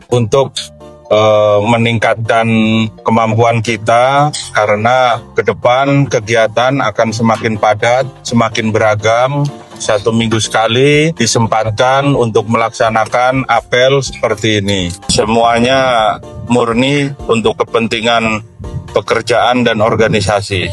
untuk meningkatkan kemampuan kita, karena ke depan kegiatan akan semakin padat, semakin beragam. 1 minggu sekali disempatkan untuk melaksanakan apel seperti ini. Semuanya murni untuk kepentingan pekerjaan dan organisasi.